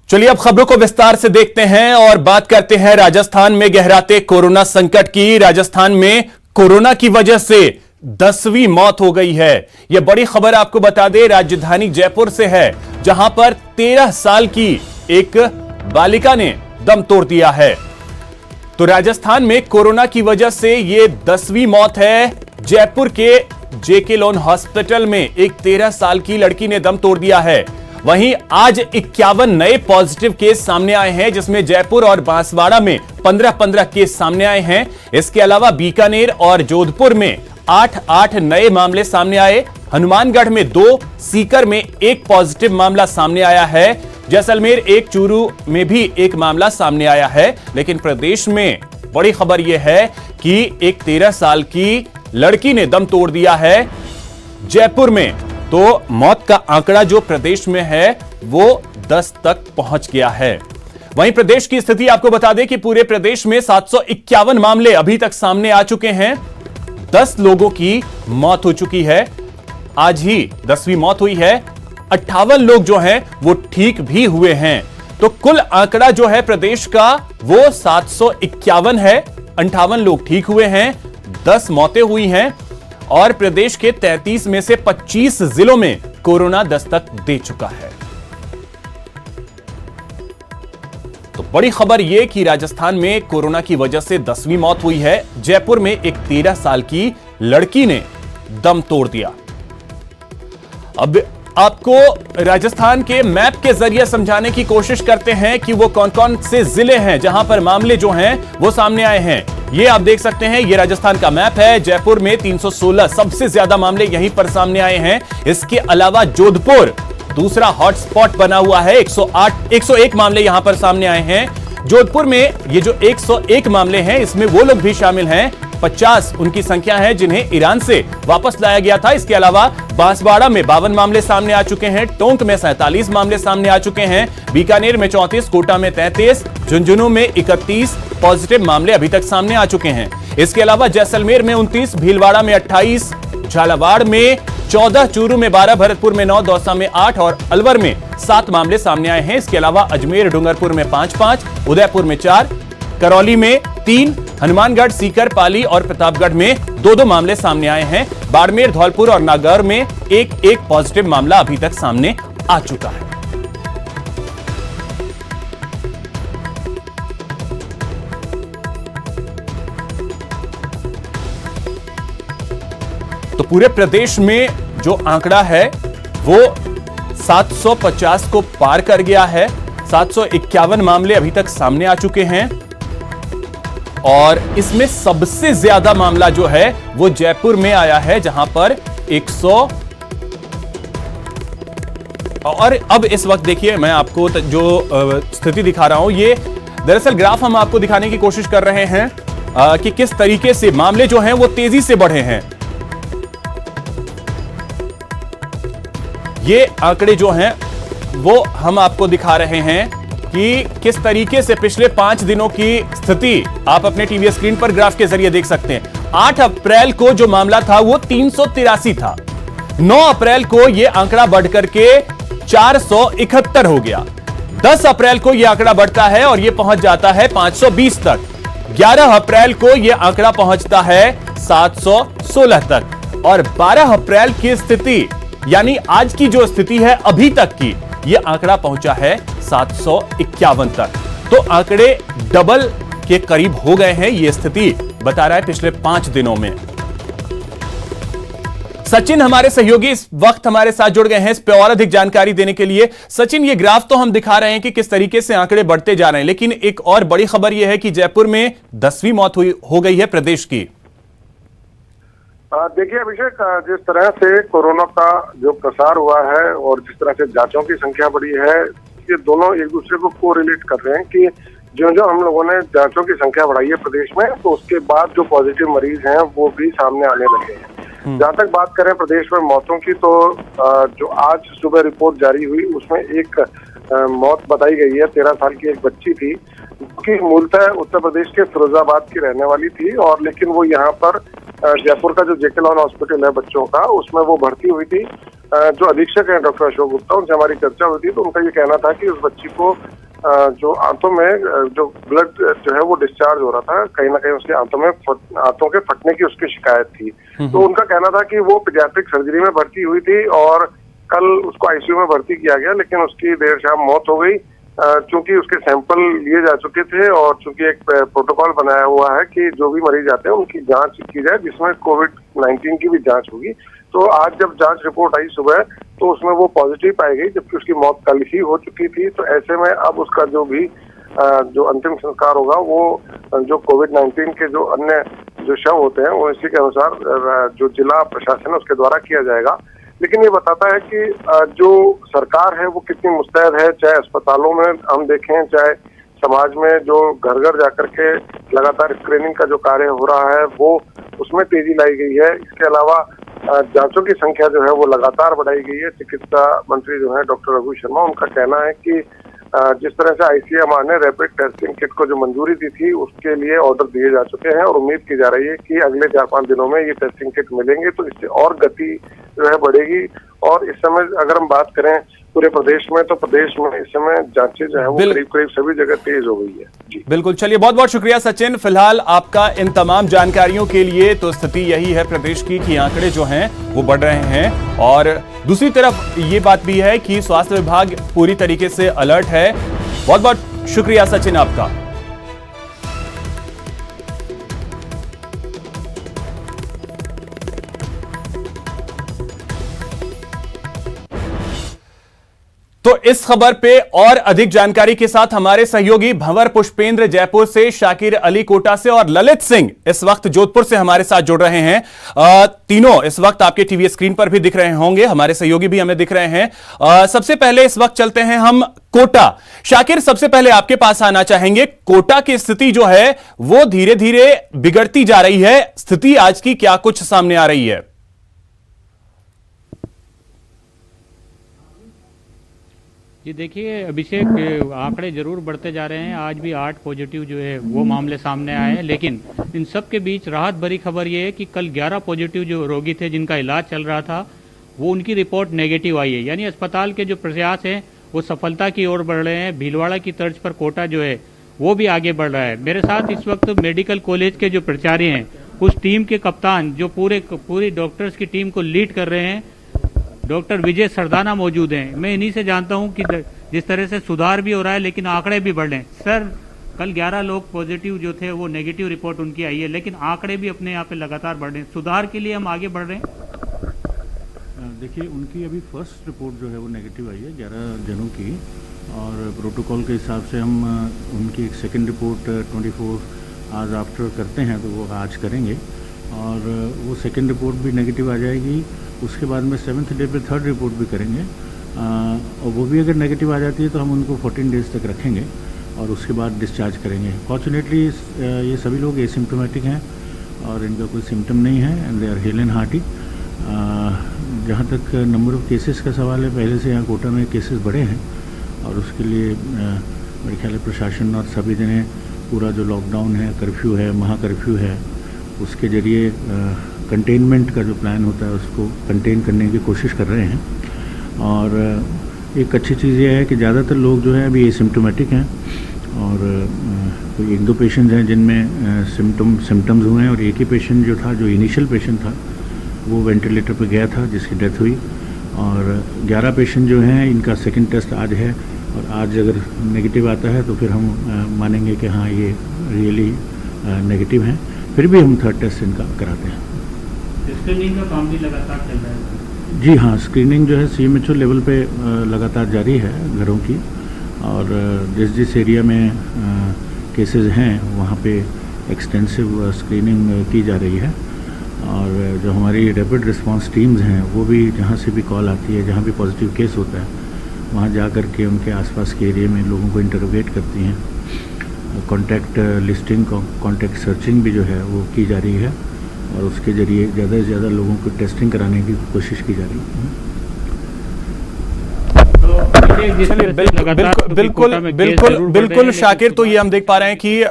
चलिए अब खबरों को विस्तार से देखते हैं और बात करते हैं राजस्थान में गहराते कोरोना संकट की। राजस्थान में कोरोना की वजह से 10वीं मौत हो गई है। यह बड़ी खबर आपको बता दें, राजधानी जयपुर से है, जहां पर 13 साल की एक बालिका ने दम तोड़ दिया है। तो राजस्थान में कोरोना की वजह से यह 10वीं मौत है। जयपुर के जेके लोन हॉस्पिटल में एक 13 साल की लड़की ने दम तोड़ दिया है। वहीं आज 51 नए पॉजिटिव केस सामने आए हैं, जिसमें जयपुर और बांसवाड़ा में 15-15 केस सामने आए हैं। इसके अलावा बीकानेर और जोधपुर में 8-8 नए मामले सामने आए। हनुमानगढ़ में 2, सीकर में 1 पॉजिटिव मामला सामने आया है। जैसलमेर 1, चूरू में भी 1 मामला सामने आया है। लेकिन प्रदेश में बड़ी खबर यह है कि एक 13 साल की लड़की ने दम तोड़ दिया है जयपुर में। तो मौत का आंकड़ा जो प्रदेश में है वो 10 तक पहुंच गया है। वहीं प्रदेश की स्थिति आपको बता दें कि पूरे प्रदेश में 751 मामले अभी तक सामने आ चुके हैं। 10 लोगों की मौत हो चुकी है। आज ही 10वीं मौत हुई है। 58 लोग जो हैं वो ठीक भी हुए हैं। तो कुल आंकड़ा जो है प्रदेश का वो 751 है। 58 लोग ठीक हुए हैं, 10 मौतें हुई हैं और प्रदेश के 33 में से 25 जिलों में कोरोना दस्तक दे चुका है। तो बड़ी खबर यह कि राजस्थान में कोरोना की वजह से 10वीं मौत हुई है। जयपुर में एक 13 साल की लड़की ने दम तोड़ दिया। अब आपको राजस्थान के मैप के जरिए समझाने की कोशिश करते हैं कि वो कौन कौन से जिले हैं जहां पर मामले जो हैं वो सामने आए हैं। ये आप देख सकते हैं, ये राजस्थान का मैप है। जयपुर में 316 सबसे ज्यादा मामले यहीं पर सामने आए हैं। इसके अलावा जोधपुर दूसरा हॉटस्पॉट बना हुआ है। 101 मामले यहां पर सामने आए हैं। जोधपुर में ये जो 101 मामले हैं इसमें वो लोग भी शामिल हैं। 50 उनकी संख्या है जिन्हें ईरान से वापस लाया गया था। इसके अलावा बांसवाड़ा में 52 मामले सामने आ चुके हैं। टोंक में 47 मामले सामने आ चुके हैं। बीकानेर में 34, कोटा में 33, झुंझुनू में 31 पॉजिटिव मामले अभी तक सामने आ चुके हैं। इसके अलावा जैसलमेर में 29, भीलवाड़ा में 28, झालावाड़ में 14, चूरू में 12, भरतपुर में 9, दौसा में 8 और अलवर में 7 मामले सामने आए हैं। इसके अलावा अजमेर, डूंगरपुर में 5-5, उदयपुर में 4, करौली में 3, हनुमानगढ़, सीकर, पाली और प्रतापगढ़ में 2-2 मामले सामने आए हैं। बाड़मेर, धौलपुर और नागौर में 1-1 पॉजिटिव मामला अभी तक सामने आ चुका है। तो पूरे प्रदेश में जो आंकड़ा है वो 750 को पार कर गया है। 751 मामले अभी तक सामने आ चुके हैं और इसमें सबसे ज्यादा मामला जो है वो जयपुर में आया है, जहां पर 100। और अब इस वक्त देखिए मैं आपको जो स्थिति दिखा रहा हूं, ये दरअसल ग्राफ हम आपको दिखाने की कोशिश कर रहे हैं कि किस तरीके से मामले जो हैं वो तेजी से बढ़े हैं। ये आंकड़े जो हैं वो हम आपको दिखा रहे हैं कि किस तरीके से पिछले 5 दिनों की स्थिति आप अपने टीवी स्क्रीन पर ग्राफ के जरिए देख सकते हैं। 8 अप्रैल को जो मामला था वो 383 था। 9 अप्रैल को यह आंकड़ा बढ़कर के 471 हो गया। 10 अप्रैल को यह आंकड़ा बढ़ता है और यह पहुंच जाता है 520 तक। 11 अप्रैल को यह आंकड़ा पहुंचता है 716 तक और 12 अप्रैल की स्थिति यानी आज की जो स्थिति है अभी तक की, यह आंकड़ा पहुंचा है 751 तक। तो आंकड़े डबल के करीब हो गए हैं। यह स्थिति बता रहा है पिछले 5 दिनों में। सचिन हमारे सहयोगी इस वक्त हमारे साथ जुड़ गए हैं इस पे और अधिक जानकारी देने के लिए। सचिन, ये ग्राफ तो हम दिखा रहे हैं कि किस तरीके से आंकड़े बढ़ते जा रहे हैं, लेकिन एक और बड़ी खबर यह है कि जयपुर में 10वीं मौत हो गई है प्रदेश की। देखिए अभिषेक, जिस तरह से कोरोना का जो प्रसार हुआ है और जिस तरह से जांचों की संख्या बढ़ी है, ये दोनों एक दूसरे को कोरिलेट कर रहे हैं कि जो जो हम लोगों ने जांचों की संख्या बढ़ाई है प्रदेश में, तो उसके बाद जो पॉजिटिव मरीज हैं वो भी सामने आने लगे हैं। जहां तक बात करें प्रदेश में मौतों की, तो जो आज सुबह रिपोर्ट जारी हुई उसमें एक मौत बताई गई है। 13 साल की एक बच्ची थी जो मूलतः उत्तर प्रदेश के फिरोजाबाद की रहने वाली थी, और लेकिन वो यहाँ पर जयपुर का जो जेके लोन हॉस्पिटल है बच्चों का, उसमें वो भर्ती हुई थी जो अधीक्षक हैं डॉक्टर अशोक गुप्ता, उनसे हमारी चर्चा हुई थी, तो उनका ये कहना था कि उस बच्ची को जो आंतों में जो ब्लड जो है वो डिस्चार्ज हो रहा था, कहीं ना कहीं उसके आंतों के फटने की उसकी शिकायत थी। तो उनका कहना था कि वो पीडियाट्रिक सर्जरी में भर्ती हुई थी और कल उसको आईसीयू में भर्ती किया गया, लेकिन उसकी देर शाम मौत हो गई। चूंकि उसके सैंपल लिए जा चुके थे और चूंकि एक प्रोटोकॉल बनाया हुआ है कि जो भी मरीज आते हैं उनकी जांच की जाए, जिसमें कोविड-19 की भी जांच होगी। तो आज जब जांच रिपोर्ट आई सुबह, तो उसमें वो पॉजिटिव पाई गई, जबकि उसकी मौत कल ही हो चुकी थी। तो ऐसे में अब उसका जो भी जो अंतिम संस्कार होगा वो जो कोविड-19 के जो अन्य जो शव होते हैं वो इसी के अनुसार जो जिला प्रशासन है उसके द्वारा किया जाएगा। लेकिन ये बताता है कि जो सरकार है वो कितनी मुस्तैद है, चाहे अस्पतालों में हम देखें, चाहे समाज में जो घर घर जाकर के लगातार स्क्रीनिंग का जो कार्य हो रहा है वो उसमें तेजी लाई गई है। इसके अलावा जांचों की संख्या जो है वो लगातार बढ़ाई गई है। चिकित्सा मंत्री जो है डॉक्टर रघु शर्मा, उनका कहना है कि जिस तरह से आईसीएमआर ने रैपिड टेस्टिंग किट को जो मंजूरी दी थी उसके लिए ऑर्डर दिए जा चुके हैं और उम्मीद की जा रही है कि अगले 4-5 दिनों में ये टेस्टिंग किट मिलेंगे, तो इससे और गति जो है बढ़ेगी। और इस समय अगर हम बात करें पूरे प्रदेश में, तो प्रदेश में इस समय जांचें जो है वो करीब सभी जगह तेज हो गई है। जी बिल्कुल, चलिए बहुत बहुत शुक्रिया सचिन फिलहाल आपका इन तमाम जानकारियों के लिए। तो स्थिति यही है प्रदेश की कि आंकड़े जो हैं वो बढ़ रहे हैं और दूसरी तरफ ये बात भी है कि स्वास्थ्य विभाग पूरी तरीके से अलर्ट है। बहुत बहुत शुक्रिया सचिन आपका। तो इस खबर पे और अधिक जानकारी के साथ हमारे सहयोगी भंवर पुष्पेंद्र जयपुर से, शाकिर अली कोटा से और ललित सिंह इस वक्त जोधपुर से हमारे साथ जुड़ रहे हैं। तीनों इस वक्त आपके टीवी स्क्रीन पर भी दिख रहे होंगे, हमारे सहयोगी भी हमें दिख रहे हैं। सबसे पहले इस वक्त चलते हैं हम कोटा। शाकिर, सबसे पहले आपके पास आना चाहेंगे। कोटा की स्थिति जो है वो धीरे धीरे बिगड़ती जा रही है, स्थिति आज की क्या कुछ सामने आ रही है? जी देखिए अभिषेक, आंकड़े जरूर बढ़ते जा रहे हैं। आज भी 8 पॉजिटिव जो है वो मामले सामने आए हैं, लेकिन इन सब के बीच राहत भरी खबर ये है कि कल 11 पॉजिटिव जो रोगी थे जिनका इलाज चल रहा था वो उनकी रिपोर्ट नेगेटिव आई है। यानी अस्पताल के जो प्रयास हैं वो सफलता की ओर बढ़ रहे हैं। भीलवाड़ा की तर्ज पर कोटा जो है वो भी आगे बढ़ रहा है। मेरे साथ इस वक्त मेडिकल कॉलेज के जो प्राचार्य हैं, उस टीम के कप्तान जो पूरी डॉक्टर्स की टीम को लीड कर रहे हैं, डॉक्टर विजय सरदाना मौजूद हैं। मैं इन्हीं से जानता हूं कि जिस तरह से सुधार भी हो रहा है लेकिन आंकड़े भी बढ़ रहे हैं। सर, कल 11 लोग पॉजिटिव जो थे वो नेगेटिव रिपोर्ट उनकी आई है, लेकिन आंकड़े भी अपने यहाँ पे लगातार बढ़ रहे हैं। सुधार के लिए हम आगे बढ़ रहे हैं। देखिए, उनकी अभी फर्स्ट रिपोर्ट जो है वो नेगेटिव आई है 11 जनों की, और प्रोटोकॉल के हिसाब से हम उनकी एक सेकेंड रिपोर्ट 24 आवर्स आफ्टर करते हैं, तो वो आज करेंगे और वो सेकेंड रिपोर्ट भी नेगेटिव आ जाएगी। उसके बाद में 7th डे पे थर्ड रिपोर्ट भी करेंगे और वो भी अगर नेगेटिव आ जाती है तो हम उनको 14 डेज तक रखेंगे और उसके बाद डिस्चार्ज करेंगे। फॉर्चुनेटली ये सभी लोग एसिम्प्टोमेटिक हैं और इनका कोई सिम्टम नहीं है and they are hale and hearty. जहाँ तक नंबर ऑफ़ केसेस का सवाल है, पहले से यहाँ कोटा में केसेस बढ़े हैं और उसके लिए मेरे ख्याल है प्रशासन और सभी जने पूरा जो लॉकडाउन है, कर्फ्यू है, महा कर्फ्यू है, उसके ज़रिए कंटेनमेंट का जो प्लान होता है उसको कंटेन करने की कोशिश कर रहे हैं। और एक अच्छी चीज़ ये है कि ज़्यादातर लोग जो है अभी एसिम्प्टोमेटिक हैं और कोई 1-2 पेशेंट्स हैं जिनमें सिम्टम्स हुए हैं और एक ही पेशेंट जो था, जो इनिशियल पेशेंट था, वो वेंटिलेटर पे गया था जिसकी डेथ हुई। और 11 पेशेंट जो हैं इनका सेकंड टेस्ट आज है और आज अगर नेगेटिव आता है तो फिर हम मानेंगे कि हाँ ये रियली नेगेटिव हैं, फिर भी हम थर्ड टेस्ट इनका कराते हैं। स्क्रीनिंग का काम भी लगातार चल रहा है? जी हाँ, स्क्रीनिंग जो है CMHO लेवल पे लगातार जारी है घरों की, और जिस एरिया में केसेस हैं वहाँ पे एक्सटेंसिव स्क्रीनिंग की जा रही है। और जो हमारी रैपिड रिस्पांस टीम्स हैं वो भी जहाँ से भी कॉल आती है, जहाँ भी पॉजिटिव केस होता है, वहाँ जा कर के उनके आसपास के एरिया में लोगों को इंटरोगेट करती हैं। कॉन्टैक्ट लिस्टिंग, कॉन्टैक्ट सर्चिंग भी जो है वो की जा रही है और उसके ज़रिए ज़्यादा से ज़्यादा लोगों को टेस्टिंग कराने की कोशिश की जा रही है। तो बिल्कुल शाकिर, तो ये हम देख पा रहे हैं कि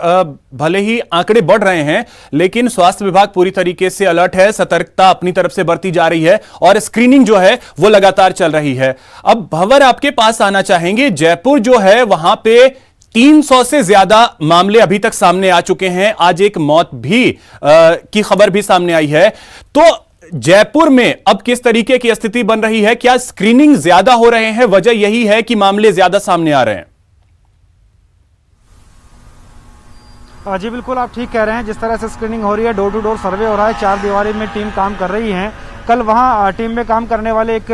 भले ही आंकड़े बढ़ रहे हैं लेकिन स्वास्थ्य विभाग पूरी तरीके से अलर्ट है, सतर्कता अपनी तरफ से बरती जा रही है और स्क्रीनिंग जो है वो लगातार चल रही है। अब भंवर आपके पास आना चाहेंगे, जयपुर जो है वहां पे 300 से ज्यादा मामले अभी तक सामने आ चुके हैं, आज एक मौत भी की खबर भी सामने आई है। तो जयपुर में अब किस तरीके की स्थिति बन रही है? क्या स्क्रीनिंग ज्यादा हो रहे हैं, वजह यही है कि मामले ज्यादा सामने आ रहे हैं? जी बिल्कुल, आप ठीक कह रहे हैं। जिस तरह से स्क्रीनिंग हो रही है, डोर टू डोर सर्वे हो रहा है, चार दीवारी में टीम काम कर रही है। कल वहाँ टीम में काम करने वाले एक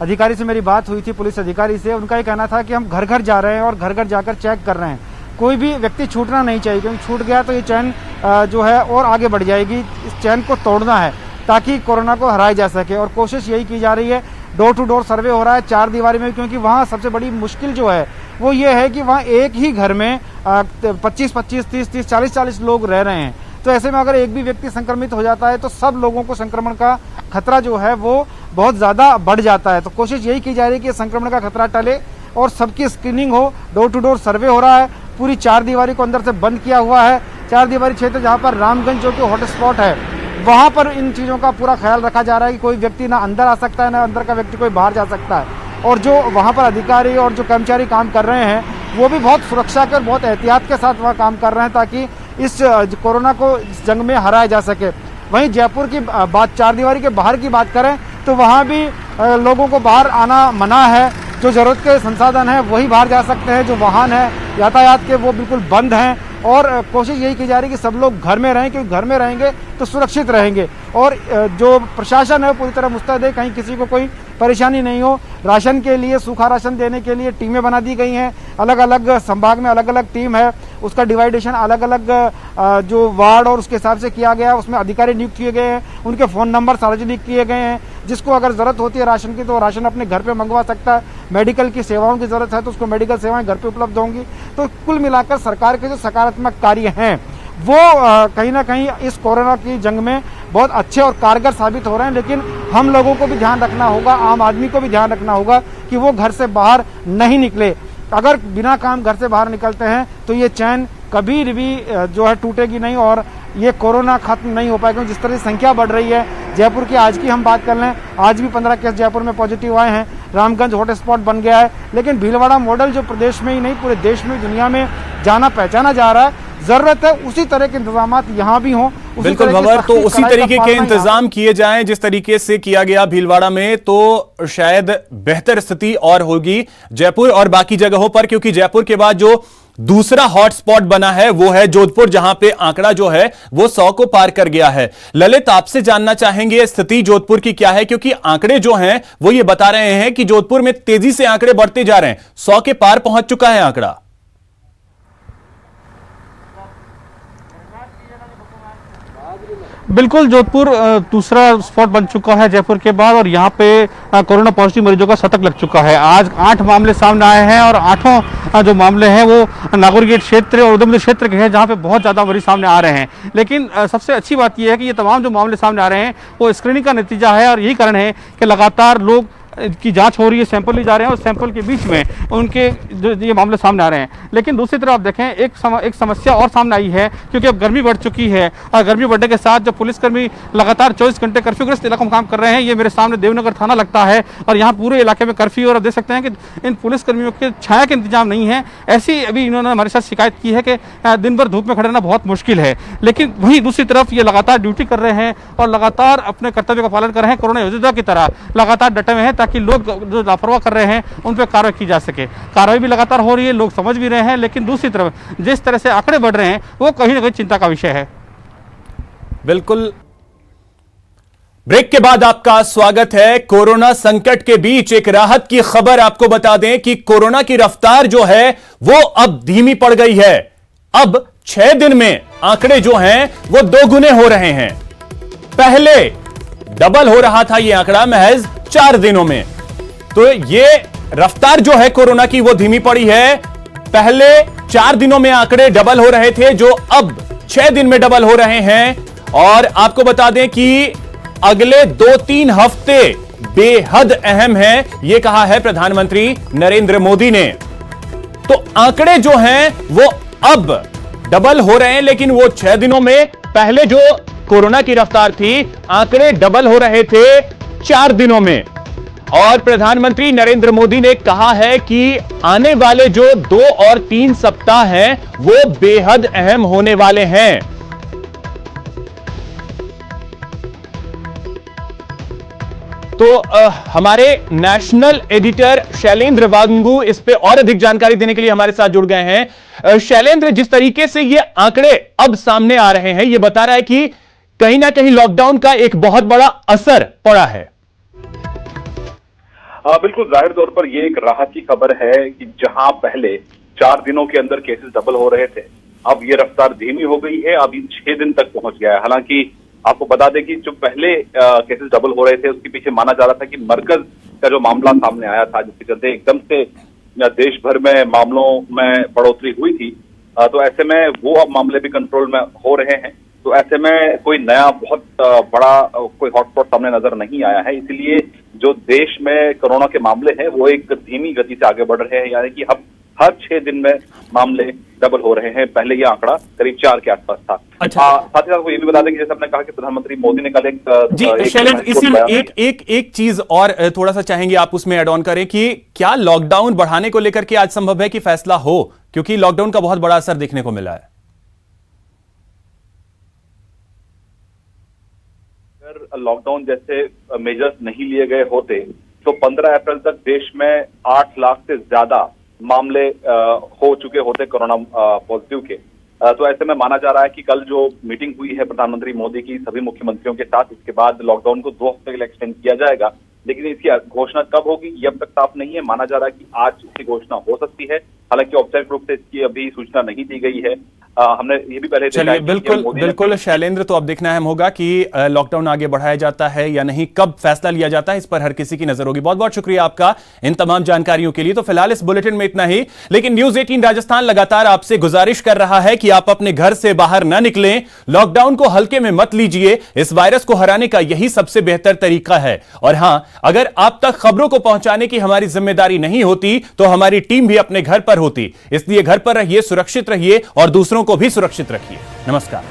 अधिकारी से मेरी बात हुई थी, पुलिस अधिकारी से। उनका ये कहना था कि हम घर घर जा रहे हैं और घर घर जाकर चेक कर रहे हैं, कोई भी व्यक्ति छूटना नहीं चाहिए, क्योंकि छूट गया तो ये चैन जो है और आगे बढ़ जाएगी। इस चैन को तोड़ना है ताकि कोरोना को हराया जा सके और कोशिश यही की जा रही है। डोर टू डोर सर्वे हो रहा है चार दीवारी में, क्योंकि वहाँ सबसे बड़ी मुश्किल जो है वो ये है कि वहाँ एक ही घर में 25-25, 30-30, 40-40 लोग रह रहे हैं। तो ऐसे में अगर एक भी व्यक्ति संक्रमित हो जाता है तो सब लोगों को संक्रमण का खतरा जो है वो बहुत ज़्यादा बढ़ जाता है। तो कोशिश यही की जा रही है कि संक्रमण का खतरा टले और सबकी स्क्रीनिंग हो। डोर टू डोर सर्वे हो रहा है, पूरी चार दीवारी को अंदर से बंद किया हुआ है। चार दीवारी क्षेत्र जहाँ पर रामगंज जो कि हॉटस्पॉट है, वहाँ पर इन चीज़ों का पूरा ख्याल रखा जा रहा है कि कोई व्यक्ति ना अंदर आ सकता है, ना अंदर का व्यक्ति कोई बाहर जा सकता है। और जो वहाँ पर अधिकारी और जो कर्मचारी काम कर रहे हैं वो भी बहुत सुरक्षा के और बहुत एहतियात के साथ वहाँ काम कर रहे हैं ताकि इस कोरोना को इस जंग में हराया जा सके। वहीं जयपुर की बात, चार दीवारी के बाहर की बात करें तो वहाँ भी लोगों को बाहर आना मना है। जो ज़रूरत के संसाधन है वही बाहर जा सकते हैं, जो वाहन है यातायात के वो बिल्कुल बंद हैं। और कोशिश यही की जा रही है कि सब लोग घर में रहें, क्योंकि घर में रहेंगे तो सुरक्षित रहेंगे। और जो प्रशासन है पूरी तरह मुस्तैद है, कहीं किसी को कोई परेशानी नहीं हो। राशन के लिए, सूखा राशन देने के लिए टीमें बना दी गई हैं। अलग अलग संभाग में अलग अलग टीम है, उसका डिवाइडेशन अलग अलग जो वार्ड और उसके हिसाब से किया गया है। उसमें अधिकारी नियुक्त किए गए हैं, उनके फ़ोन नंबर सार्वजनिक किए गए हैं। जिसको अगर ज़रूरत होती है राशन की तो राशन अपने घर पे मंगवा सकता है। मेडिकल की सेवाओं की ज़रूरत है तो उसको मेडिकल सेवाएं घर पे उपलब्ध होंगी। तो कुल मिलाकर सरकार के जो सकारात्मक कार्य हैं वो कहीं ना कहीं इस कोरोना की जंग में बहुत अच्छे और कारगर साबित हो रहे हैं। लेकिन हम लोगों को भी ध्यान रखना होगा, आम आदमी को भी ध्यान रखना होगा कि वो घर से बाहर नहीं निकले। अगर बिना काम घर से बाहर निकलते हैं तो ये चैन कभी भी जो है टूटेगी नहीं और ये कोरोना खत्म नहीं हो पाएगा। जिस तरह से संख्या बढ़ रही है, जयपुर की आज की हम बात कर लें, आज भी 15 केस जयपुर में पॉजिटिव आए हैं। रामगंज हॉटस्पॉट बन गया है, लेकिन भीलवाड़ा मॉडल जो प्रदेश में ही नहीं पूरे देश में, दुनिया में जाना पहचाना जा रहा है। जरूरत है उसी तरह के इंतजाम यहाँ भी हों। बिल्कुल भंवर, तो उसी तरीके के इंतजाम किए जाएं जिस तरीके से किया गया भीलवाड़ा में, तो शायद बेहतर स्थिति और होगी जयपुर और बाकी जगहों पर। क्योंकि जयपुर के बाद जो दूसरा हॉटस्पॉट बना है वो है जोधपुर, जहां पे आंकड़ा जो है वो 100 को पार कर गया है। ललित, आपसे जानना चाहेंगे स्थिति जोधपुर की क्या है, क्योंकि आंकड़े जो हैं वो ये बता रहे हैं कि जोधपुर में तेजी से आंकड़े बढ़ते जा रहे हैं, 100 के पार पहुंच चुका है आंकड़ा। बिल्कुल, जोधपुर दूसरा स्पॉट बन चुका है जयपुर के बाद और यहाँ पे कोरोना पॉजिटिव मरीजों का शतक लग चुका है। आज 8 मामले सामने आए हैं और 8 जो मामले हैं वो नागौर गेट क्षेत्र और उधमपुर क्षेत्र के हैं, जहाँ पे बहुत ज़्यादा मरीज सामने आ रहे हैं। लेकिन सबसे अच्छी बात यह है कि ये तमाम जो मामले सामने आ रहे हैं वो स्क्रीनिंग का नतीजा है और यही कारण है कि लगातार लोग की जांच हो रही है, सैंपल ली जा रहे हैं और सैंपल के बीच में उनके जो ये मामले सामने आ रहे हैं। लेकिन दूसरी तरफ आप देखें एक समस्या और सामने आई है, क्योंकि अब गर्मी बढ़ चुकी है और गर्मी बढ़ने के साथ जो पुलिसकर्मी लगातार 24 घंटे कर्फ्यूग्रस्त इलाकों में काम कर रहे हैं। ये मेरे सामने देवनगर थाना लगता है और यहाँ पूरे इलाके में कर्फ्यू, और आप देख सकते हैं कि इन पुलिसकर्मियों के छाया के इंतजाम नहीं है। ऐसी अभी इन्होंने हमारे साथ शिकायत की है कि दिन भर धूप में खड़े रहना बहुत मुश्किल है। लेकिन वहीं दूसरी तरफ ये लगातार ड्यूटी कर रहे हैं और लगातार अपने कर्तव्य का पालन कर रहे हैं, कोरोना योद्धा की तरह लगातार डटे हुए हैं ताकि लोग जो लापरवाह कर रहे हैं उन पर कार्रवाई की जा सके। कार्रवाई भी लगातार हो रही है, लोग समझ भी रहे हैं। लेकिन दूसरी तरफ जिस तरह से आंकड़े बढ़ रहे हैं वो कहीं ना कहीं चिंता का विषय है। बिल्कुल, ब्रेक के बाद आपका स्वागत है। कोरोना संकट के बीच एक राहत की खबर आपको बता दें कि कोरोना की रफ्तार जो है वो अब धीमी पड़ गई है। अब 6 दिन में आंकड़े जो हैं वो 2 गुने हो रहे हैं। पहले डबल हो रहा था ये आंकड़ा महज 4 दिनों में। तो ये रफ्तार जो है कोरोना की वो धीमी पड़ी है। पहले 4 दिनों में आंकड़े डबल हो रहे थे, जो अब 6 दिन में डबल हो रहे हैं। और आपको बता दें कि अगले 2-3 हफ्ते बेहद अहम है, यह कहा है प्रधानमंत्री नरेंद्र मोदी ने। तो आंकड़े जो हैं वो अब डबल हो रहे हैं, लेकिन वो 6 दिनों में पहले जो कोरोना की रफ्तार थी, आंकड़े डबल हो रहे थे 4 दिनों में। और प्रधानमंत्री नरेंद्र मोदी ने कहा है कि आने वाले जो 2 और 3 सप्ताह हैं वो बेहद अहम होने वाले हैं। तो हमारे नेशनल एडिटर शैलेंद्र वांगू इस पे और अधिक जानकारी देने के लिए हमारे साथ जुड़ गए हैं। शैलेंद्र, जिस तरीके से ये आंकड़े अब सामने आ रहे हैं, ये बता रहा है कि कहीं ना कहीं लॉकडाउन का एक बहुत बड़ा असर पड़ा है। बिल्कुल, जाहिर तौर पर यह एक राहत की खबर है कि जहां पहले 4 दिनों के अंदर केसेस डबल हो रहे थे, अब ये रफ्तार धीमी हो गई है, अब 6 दिन तक पहुंच गया है। हालांकि आपको बता दें कि जो पहले केसेस डबल हो रहे थे उसके पीछे माना जा रहा था कि मरकज का जो मामला सामने आया था, जिसके चलते एकदम से देश भर में मामलों में बढ़ोतरी हुई थी, तो ऐसे में वो अब मामले भी कंट्रोल में हो रहे हैं। तो ऐसे में कोई नया बहुत बड़ा कोई हॉटस्पॉट सामने नजर नहीं आया है। इसलिए जो देश में कोरोना के मामले हैं वो एक धीमी गति से आगे बढ़ रहे हैं, यानी कि अब हर 6 दिन में मामले डबल हो रहे हैं। पहले ये आंकड़ा करीब 4 के आसपास था। अच्छा। साथ ही साथ ये भी बता दें कि जैसे आपने कहा कि प्रधानमंत्री मोदी ने कल जी शैलेंद्र, इसी एक चीज और थोड़ा सा चाहेंगे आप उसमें ऐड ऑन करें कि क्या लॉकडाउन बढ़ाने को लेकर के आज संभव है कि फैसला हो, क्योंकि लॉकडाउन का बहुत बड़ा असर देखने को मिला है। अगर लॉकडाउन जैसे मेजर्स नहीं लिए गए होते तो 15 अप्रैल तक देश में 8 लाख से ज्यादा मामले हो चुके होते कोरोना पॉजिटिव के। तो ऐसे में माना जा रहा है कि कल जो मीटिंग हुई है प्रधानमंत्री मोदी की सभी मुख्यमंत्रियों के साथ, इसके बाद लॉकडाउन को 2 हफ्ते के लिए एक्सटेंड किया जाएगा। लेकिन इसकी घोषणा कब होगी ये अब तक साफ नहीं है। माना जा रहा है कि आज इसकी घोषणा हो सकती है, हालांकि औपचारिक रूप से इसकी अभी सूचना नहीं दी गई है। हमने ये भी पहले चलिए, बिल्कुल शैलेंद्र, तो अब देखना अहम होगा कि लॉकडाउन आगे बढ़ाया जाता है या नहीं, कब फैसला लिया जाता है, इस पर हर किसी की नजर होगी। बहुत बहुत शुक्रिया आपका इन तमाम जानकारियों के लिए। तो फिलहाल इस बुलेटिन में इतना ही, लेकिन न्यूज 18 राजस्थान लगातार आपसे गुजारिश कर रहा है कि आप अपने घर से बाहर न निकलें, लॉकडाउन को हल्के में मत लीजिए। इस वायरस को हराने का यही सबसे बेहतर तरीका है। और हां, अगर आप तक खबरों को पहुंचाने की हमारी जिम्मेदारी नहीं होती तो हमारी टीम भी अपने घर पर होती। इसलिए घर पर रहिए, सुरक्षित रहिए और दूसरों को भी सुरक्षित रखिए। नमस्कार।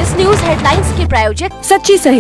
इस न्यूज हेडलाइंस के प्रायोजक सच्ची सही